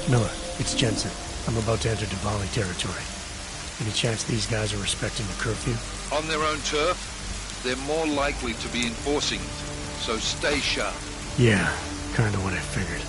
Miller, it's Jensen. I'm about to enter Diwali territory. Any chance these guys are respecting the curfew? On their own turf, they're more likely to be enforcing it, so stay sharp. Yeah, kinda what I figured.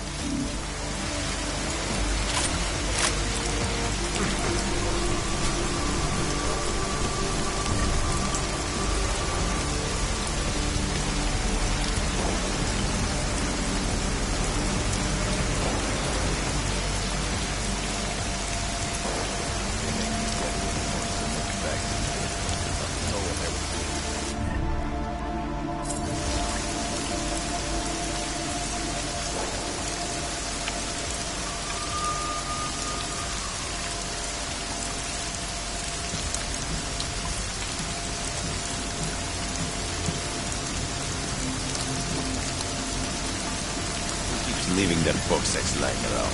Leaving that box X lying around.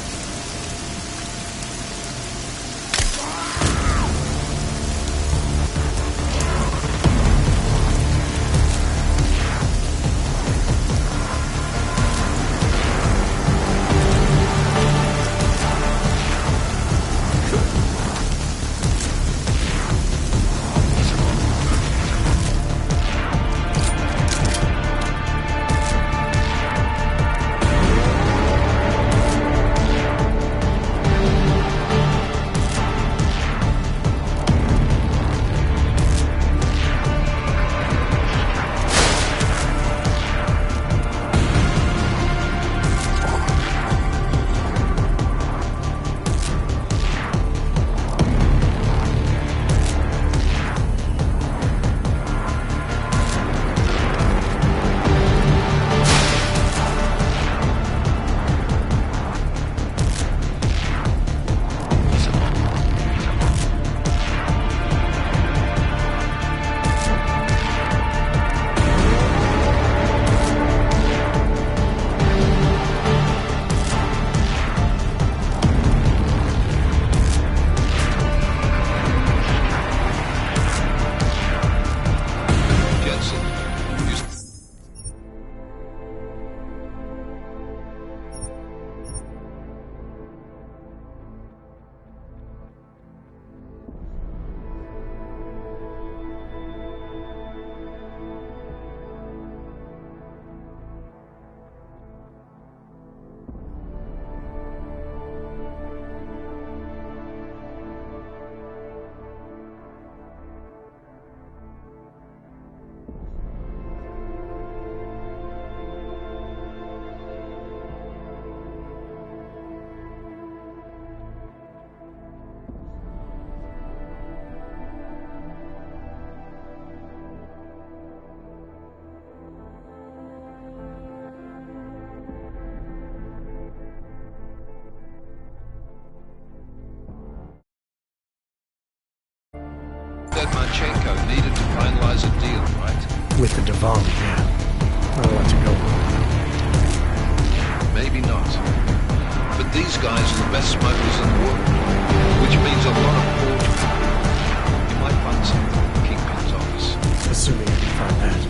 Needed to finalize a deal, right? With the Diwali, yeah. Not a lot to go on. Maybe not. But these guys are the best smugglers in the world, which means a lot of forgery. You might find something in the Kingpin's office. Assuming I can find that.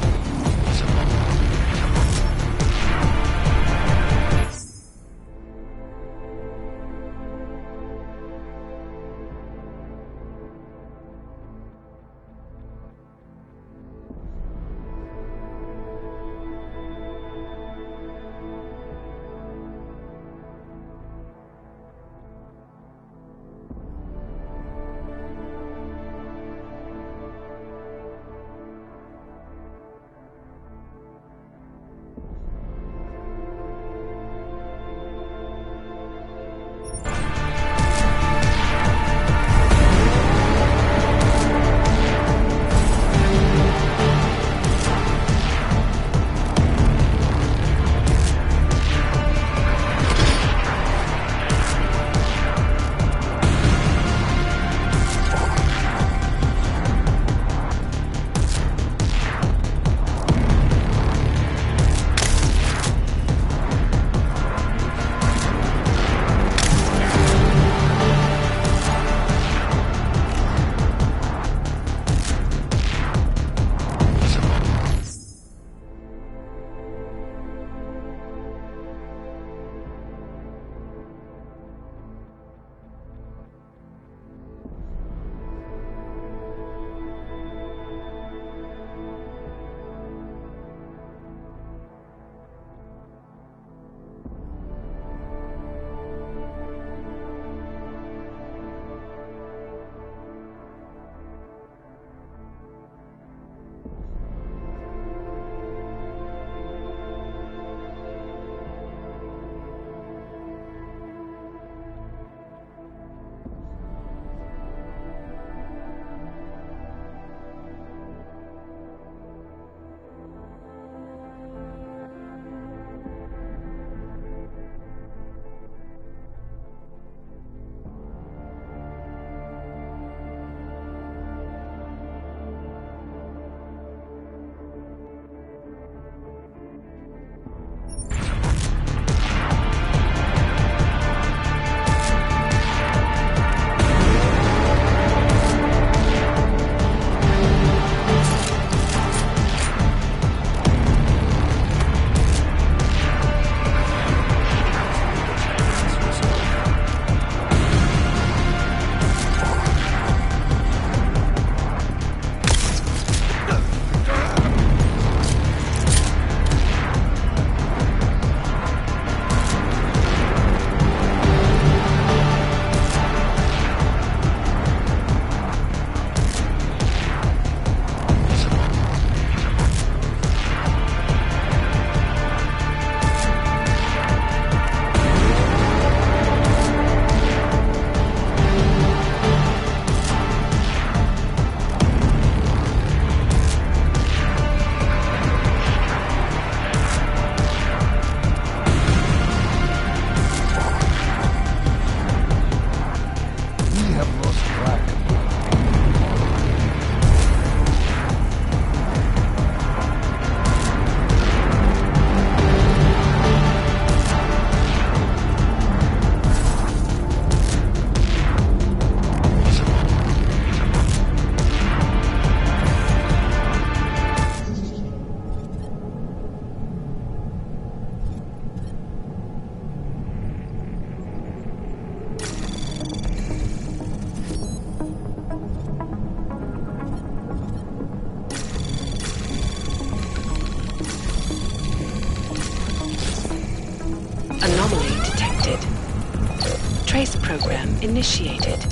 initiated.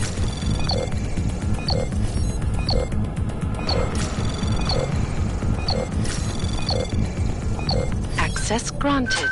Access granted.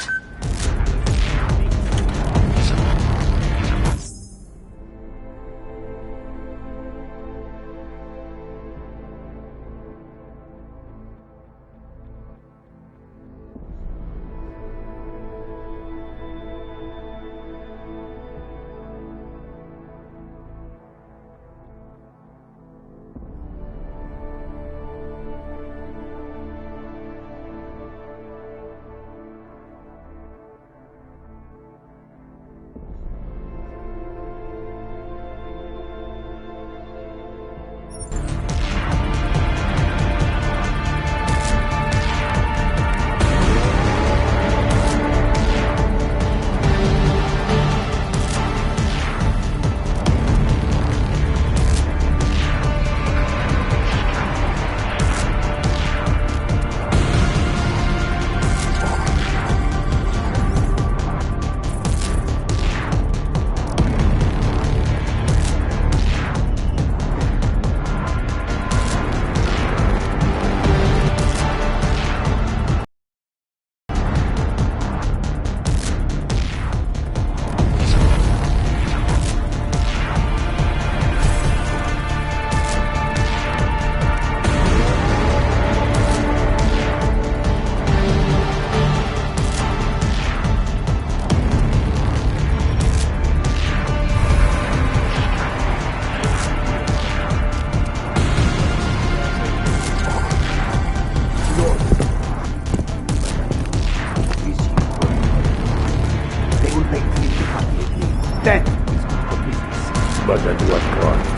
Then it's good for business. But at what cost?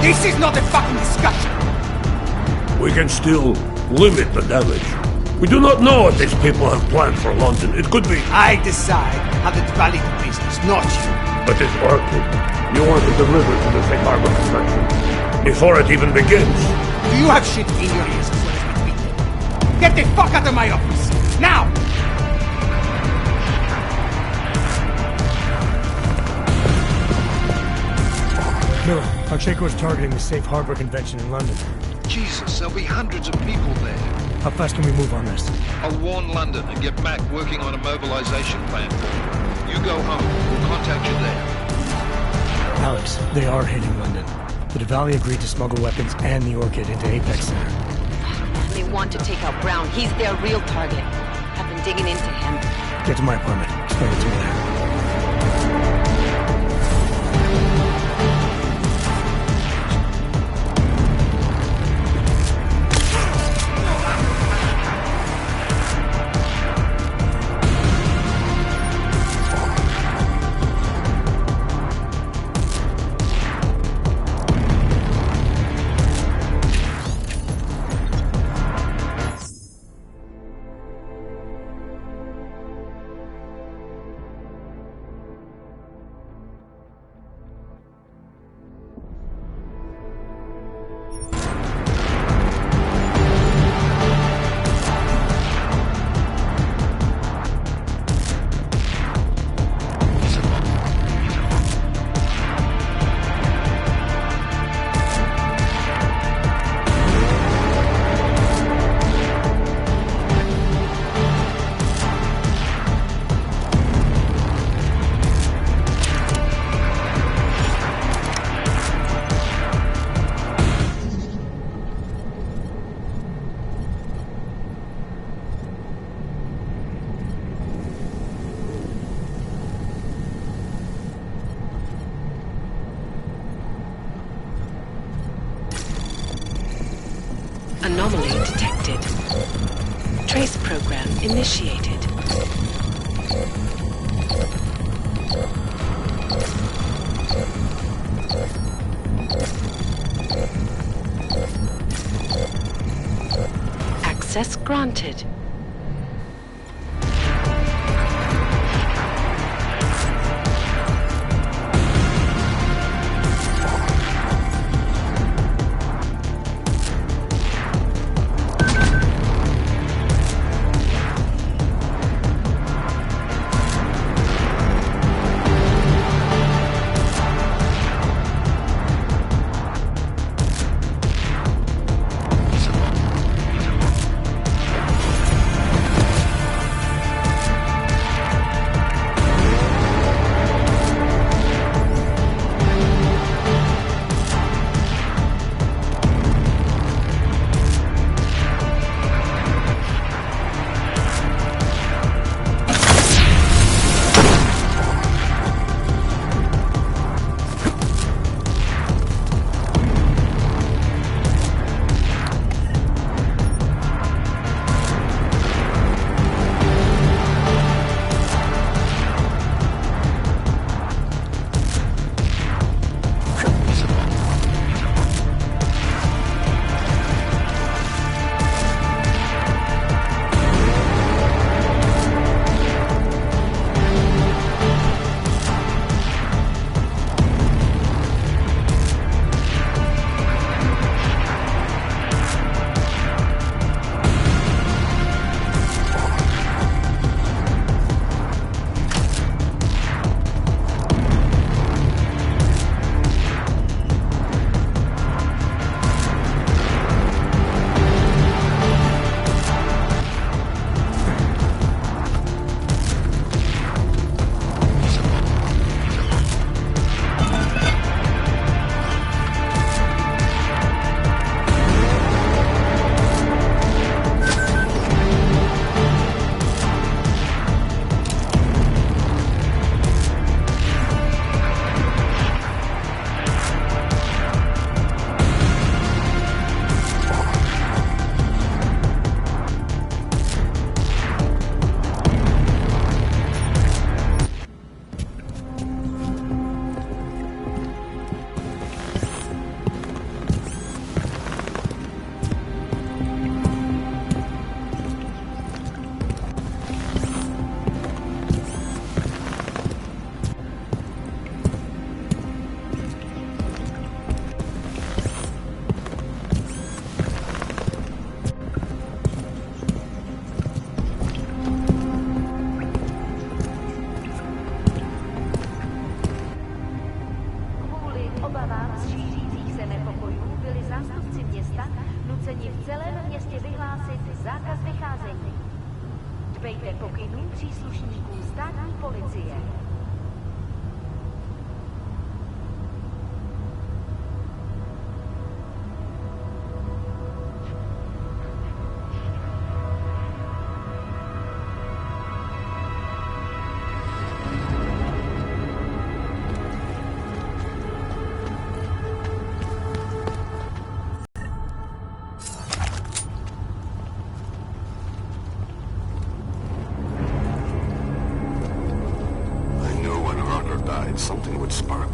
This is not a fucking discussion! We can still limit the damage. We do not know what these people have planned for London. It could be... I decide how the Valley do business, not you. But it's Orchid. You want to deliver to the Safe Harbor Convention before it even begins. Do you have shit in your ears as well as between them? Get the fuck out of my office! Now! Miller, Pacheco is targeting the Safe Harbor Convention in London. Jesus, there'll be hundreds of people there. How fast can we move on this? I'll warn London and get Mac working on a mobilization plan for you. You go home. We'll contact you there. Alex, they are hitting London. The Diwali agreed to smuggle weapons and the Orchid into Apex Center. They want to take out Brown. He's their real target. I've been digging into him. Get to my apartment. Explain it to me there. Anomaly detected. Trace program initiated. Access granted. celém městě vyhlásit zákaz vycházení. Dbejte pokynů příslušníků státní policie. Something would spark.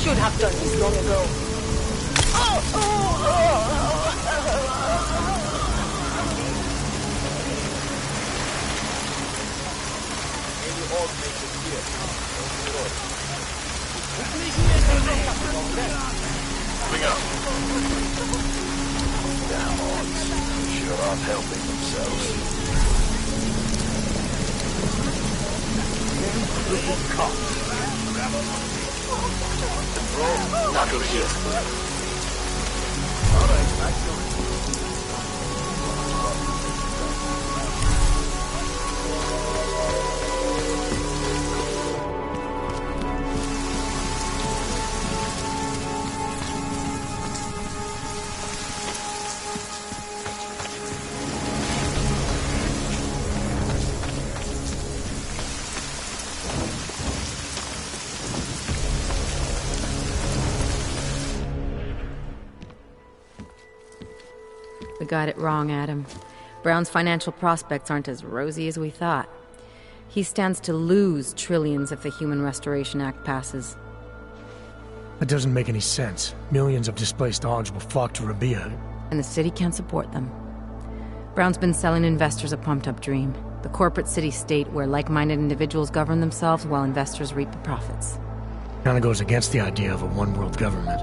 Should have done this long ago. Bring up. Damn odds. Sure aren't helping themselves. Knuckle here. Alright, I feel it. We got it wrong, Adam. Brown's financial prospects aren't as rosy as we thought. He stands to lose trillions if the Human Restoration Act passes. That doesn't make any sense. Millions of displaced Augs will flock to Rabia. And the city can't support them. Brown's been selling investors a pumped-up dream. The corporate city-state where like-minded individuals govern themselves while investors reap the profits. Kinda goes against the idea of a one-world government.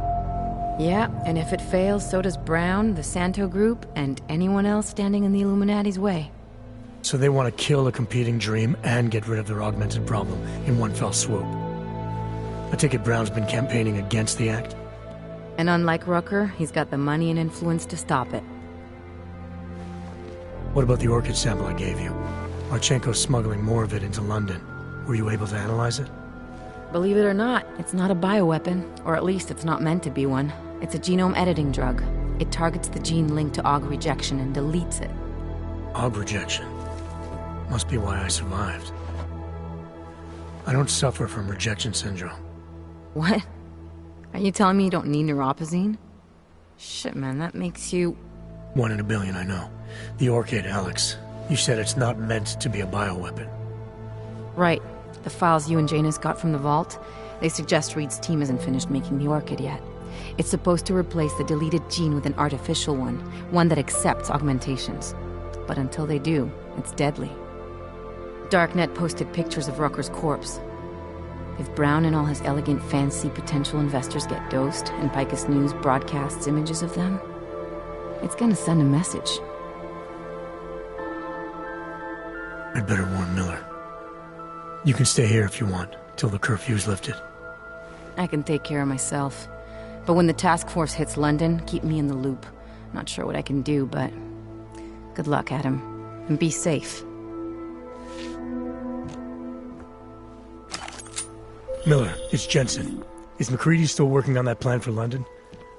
Yeah, and if it fails, so does Brown, the Santo Group, and anyone else standing in the Illuminati's way. So they want to kill a competing dream and get rid of their augmented problem in one fell swoop. I take it Brown's been campaigning against the act? And unlike Rucker, he's got the money and influence to stop it. What about the orchid sample I gave you? Marchenko's smuggling more of it into London. Were you able to analyze it? Believe it or not, it's not a bioweapon, or at least it's not meant to be one. It's a genome editing drug. It targets the gene linked to Aug rejection and deletes it. Aug rejection? Must be why I survived. I don't suffer from rejection syndrome. What? Are you telling me you don't need neuropozyne? Shit, man, that makes you... 1 in a billion, I know. The orchid, Alex. You said it's not meant to be a bioweapon. Right. The files you and Janus got from the vault, they suggest Reed's team hasn't finished making the orchid yet. It's supposed to replace the deleted gene with an artificial one that accepts augmentations. But until they do, it's deadly. Darknet posted pictures of Rucker's corpse. If Brown and all his elegant fancy potential investors get dosed, and Picus News broadcasts images of them, it's gonna send a message. I'd better warn Miller. You can stay here if you want, till the curfew's lifted. I can take care of myself. But when the task force hits London, keep me in the loop. Not sure what I can do, but... good luck, Adam. And be safe. Miller, it's Jensen. Is McCready still working on that plan for London?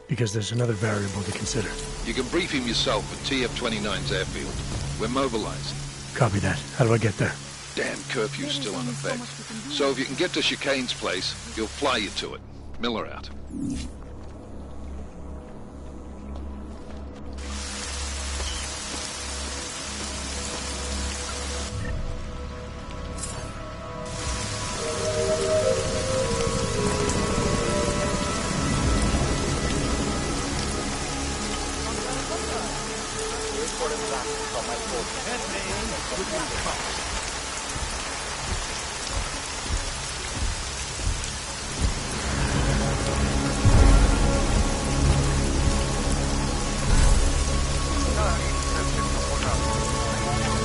Because there's another variable to consider. You can brief him yourself at TF-29's airfield. We're mobilizing. Copy that. How do I get there? Damn curfew's still in effect. So if you can get to Chicane's place, he'll fly you to it. Miller out.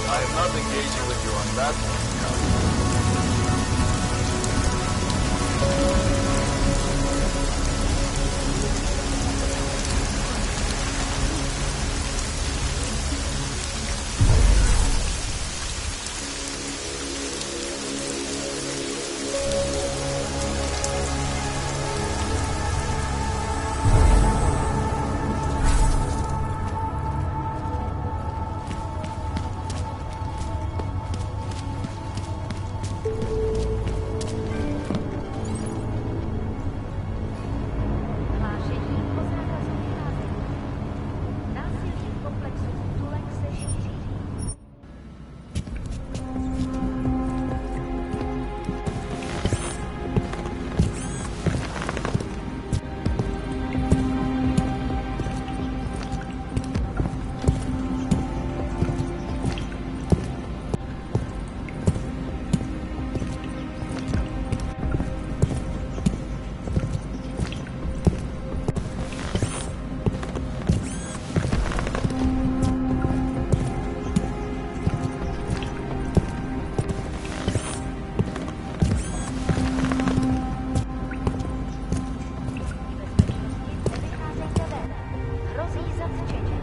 I am not engaging with you on that one, Count. Hlášení o zákazu vycházení. Násilí v komplexu Tulek se šíří. Nevycházejte ven. Hrozí zatčení.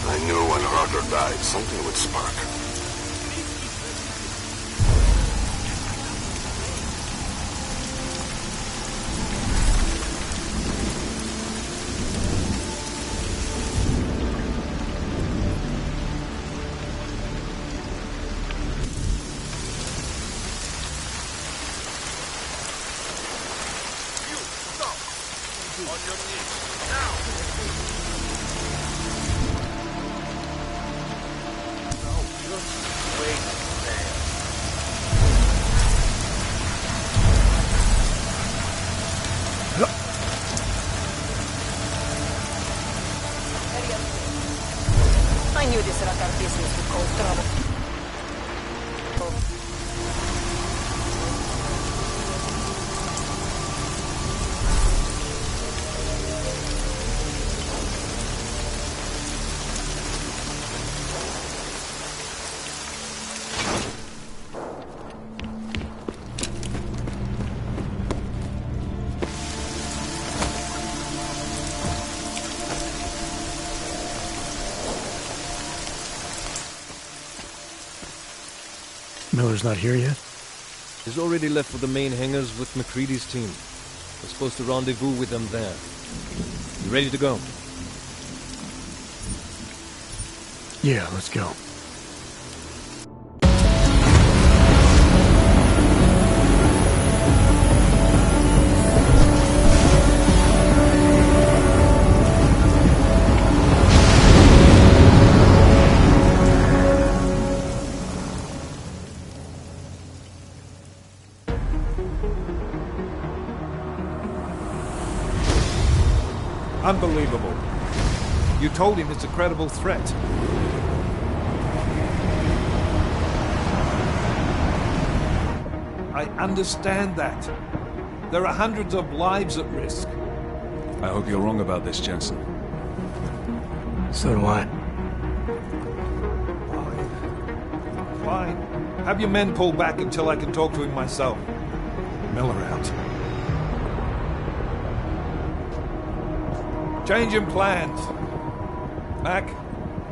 I knew when Harker died, something would spark. I knew this Rakar business would cause trouble. Miller's not here yet? He's already left for the main hangars with McCready's team. We're supposed to rendezvous with them there. You ready to go? Yeah, let's go. Unbelievable. You told him it's a credible threat. I understand that. There are hundreds of lives at risk. I hope you're wrong about this, Jensen. So do I. Fine. Have your men pull back until I can talk to him myself. Miller out. Change in plans. Mac,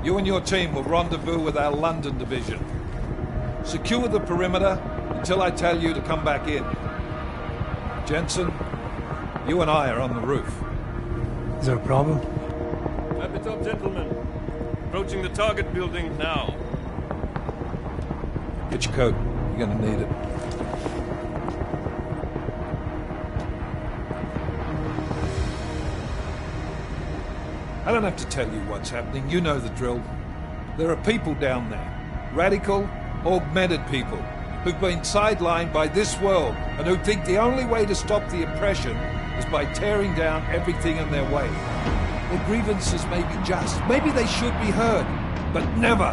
you and your team will rendezvous with our London division. Secure the perimeter until I tell you to come back in. Jensen, you and I are on the roof. Is there a problem? Wrap it up, gentlemen. Approaching the target building now. Get your coat. You're gonna need it. I don't have to tell you what's happening. You know the drill. There are people down there. Radical, augmented people who've been sidelined by this world and who think the only way to stop the oppression is by tearing down everything in their way. Their grievances may be just. Maybe they should be heard. But never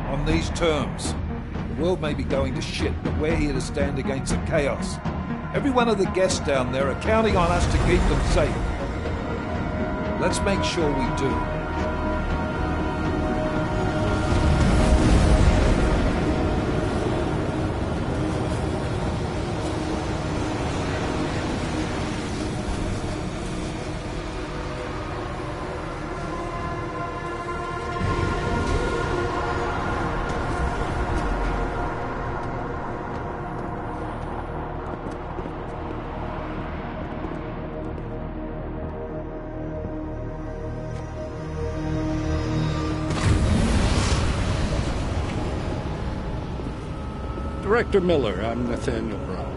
on these terms. The world may be going to shit, but we're here to stand against the chaos. Every one of the guests down there are counting on us to keep them safe. Let's make sure we do. Director Miller, I'm Nathaniel Brown.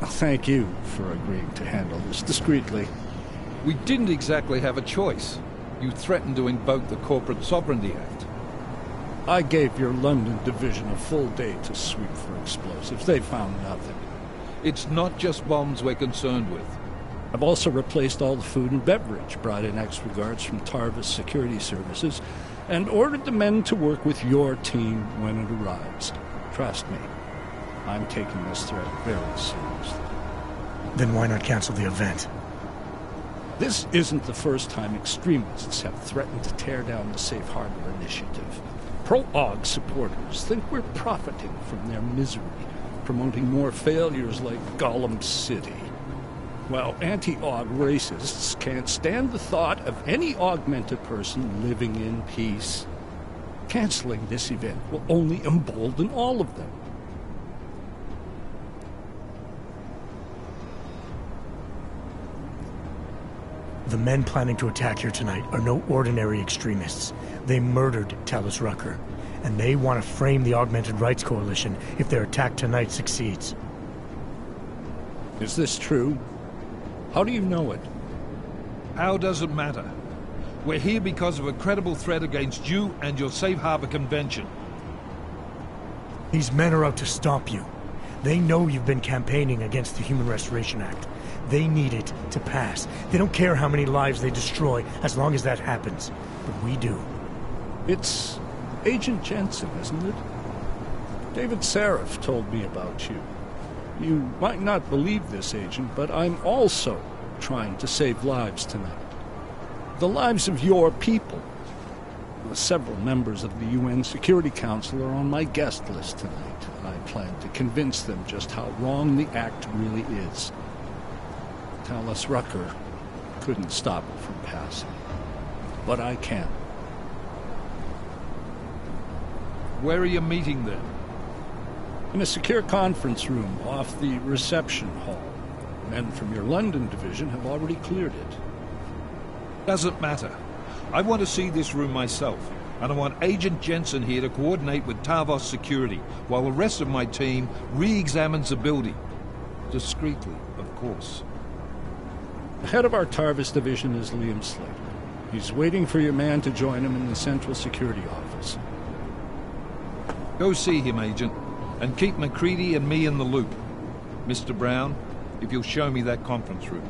Thank you for agreeing to handle this discreetly. We didn't exactly have a choice. You threatened to invoke the Corporate Sovereignty Act. I gave your London division a full day to sweep for explosives. They found nothing. It's not just bombs we're concerned with. I've also replaced all the food and beverage, brought in extra guards from Tarvis Security Services, and ordered the men to work with your team when it arrives. Trust me, I'm taking this threat very seriously. Then why not cancel the event? This isn't the first time extremists have threatened to tear down the Safe Harbor Initiative. Pro-AUG supporters think we're profiting from their misery, promoting more failures like Gollum City. While anti-AUG racists can't stand the thought of any augmented person living in peace. Canceling this event will only embolden all of them. The men planning to attack here tonight are no ordinary extremists. They murdered Talus Rucker, and they want to frame the Augmented Rights Coalition if their attack tonight succeeds. Is this true? How do you know it? How does it matter? We're here because of a credible threat against you and your Safe Harbor Convention. These men are out to stop you. They know you've been campaigning against the Human Restoration Act. They need it to pass. They don't care how many lives they destroy, as long as that happens. But we do. It's Agent Jensen, isn't it? David Seraph told me about you. You might not believe this, Agent, but I'm also trying to save lives tonight. The lives of your people. Several members of the UN Security Council are on my guest list tonight. I plan to convince them just how wrong the act really is. Talus Rucker couldn't stop it from passing. But I can. Where are you meeting them? In a secure conference room off the reception hall. Men from your London division have already cleared it. Doesn't matter. I want to see this room myself, and I want Agent Jensen here to coordinate with Tavos security, while the rest of my team re-examines the building. Discreetly, of course. The head of our Tarvis division is Liam Slater. He's waiting for your man to join him in the Central Security Office. Go see him, Agent, and keep MacCready and me in the loop. Mr. Brown, if you'll show me that conference room.